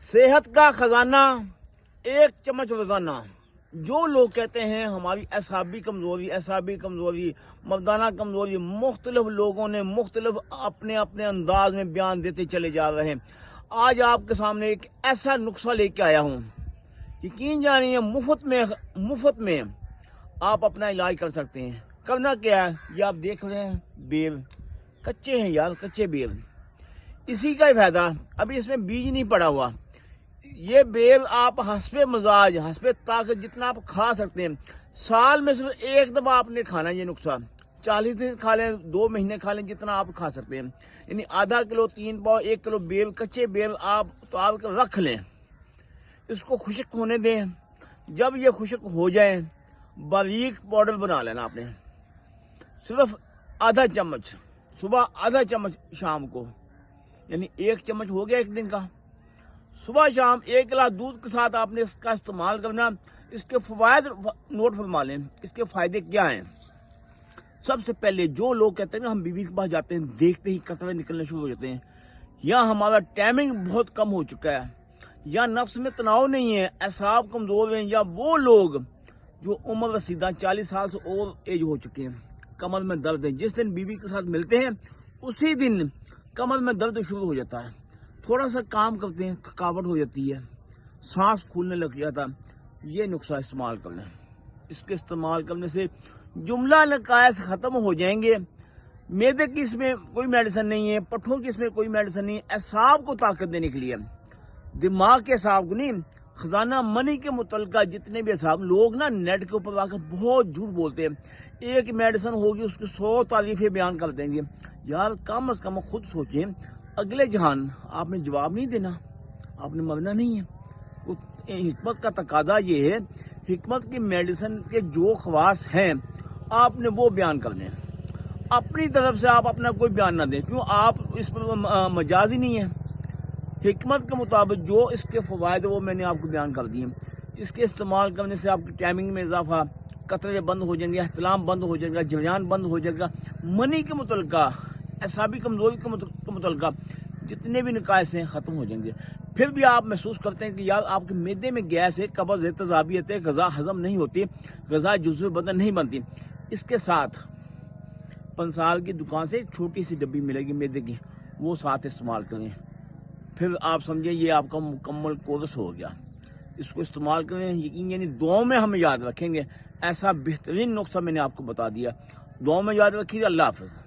صحت کا خزانہ ایک چمچ روزانہ۔ جو لوگ کہتے ہیں ہماری اعصابی کمزوری، مردانہ کمزوری، مختلف لوگوں نے مختلف اپنے اپنے انداز میں بیان دیتے چلے جا رہے ہیں۔ آج آپ کے سامنے ایک ایسا نسخہ لے کے آیا ہوں، یقین جانیے مفت میں آپ اپنا علاج کر سکتے ہیں۔ کرنا کیا ہے، یہ آپ دیکھ رہے ہیں بیل کچے ہیں یار، کچے بیل، اسی کا ہی فائدہ، ابھی اس میں بیج نہیں پڑا ہوا۔ یہ بیل آپ حسب مزاج، حسب طاقت جتنا آپ کھا سکتے ہیں، سال میں صرف ایک دفعہ آپ نے کھانا ہے یہ نسخہ۔ 40 دن کھا لیں، 2 مہینے کھا لیں، جتنا آپ کھا سکتے ہیں، یعنی آدھا کلو، 3 پاؤ، 1 کلو بیل، کچے بیل آپ رکھ لیں، اس کو خشک ہونے دیں۔ جب یہ خشک ہو جائے، باریک پاؤڈر بنا لینا آپ نے، صرف آدھا چمچ صبح، آدھا چمچ شام کو، یعنی 1 چمچ ہو گیا ایک دن کا۔ صبح شام 1 گلاس دودھ کے ساتھ آپ نے اس کا استعمال کرنا۔ اس کے فوائد نوٹ فرما لیں، اس کے فائدے کیا ہیں۔ سب سے پہلے جو لوگ کہتے ہیں نا ہم بیوی کے پاس جاتے ہیں، دیکھتے ہی قطرے نکلنے شروع ہو جاتے ہیں، یا ہمارا ٹائمنگ بہت کم ہو چکا ہے، یا نفس میں تناؤ نہیں ہے، اعصاب کمزور ہیں، یا وہ لوگ جو عمر رسیدہ 40 سال سے اور ایج ہو چکے ہیں، کمر میں درد ہے، جس دن بیوی کے ساتھ ملتے ہیں اسی دن کمر میں درد شروع ہو جاتا ہے، تھوڑا سا کام کرتے ہیں تھکاوٹ ہو جاتی ہے، سانس پھولنے لگ جاتا ہے، یہ نسخہ استعمال کر لیں۔ اس کے استعمال کرنے سے جملہ نقائص ختم ہو جائیں گے۔ معدے کی اس میں کوئی میڈیسن نہیں ہے، پٹھوں کی اس میں کوئی میڈیسن نہیں ہے، اعصاب کو طاقت دینے کے لیے، دماغ کے اعصاب کو نہیں۔ خزانہ منی کے متعلقہ جتنے بھی اعصاب، لوگ نا نیٹ کے اوپر آ کر بہت جھوٹ بولتے ہیں، ایک میڈیسن ہوگی اس کی 100 تعریفیں بیان کر دیں گے۔ یار کم از کم خود سوچیں، اگلے جہان آپ نے جواب نہیں دینا، آپ نے مرنا نہیں ہے۔ حکمت کا تقاضا یہ ہے، حکمت کی میڈیسن کے جو خواص ہیں آپ نے وہ بیان کرنے ہیں، اپنی طرف سے آپ اپنا کوئی بیان نہ دیں، کیوں آپ اس پر مجاز ہی نہیں ہے۔ حکمت کے مطابق جو اس کے فوائد وہ میں نے آپ کو بیان کر دیے۔ اس کے استعمال کرنے سے آپ کی ٹائمنگ میں اضافہ، قطرے بند ہو جائیں گے، احتلام بند ہو جائے گا، جریان بند ہو جائے گا، منی کے متعلقہ، اعصابی کمزوری کے متعلقہ جتنے بھی نقائص ہیں ختم ہو جائیں گے۔ پھر بھی آپ محسوس کرتے ہیں کہ یار آپ کے معدے میں گیس ہے، قبض ہے، تیزابیت ہے، غذا ہضم نہیں ہوتی، غذا جزو بدن نہیں بنتی، اس کے ساتھ پنسال کی دکان سے ایک چھوٹی سی ڈبی ملے گی معدے کی، وہ ساتھ استعمال کریں، پھر آپ سمجھیں یہ آپ کا مکمل کورس ہو گیا۔ اس کو استعمال کریں، یقین یعنی دعاؤں میں ہم یاد رکھیں گے۔ ایسا بہترین نسخہ میں نے آپ کو بتا دیا، دعاؤں میں یاد رکھیے۔ اللہ حافظ۔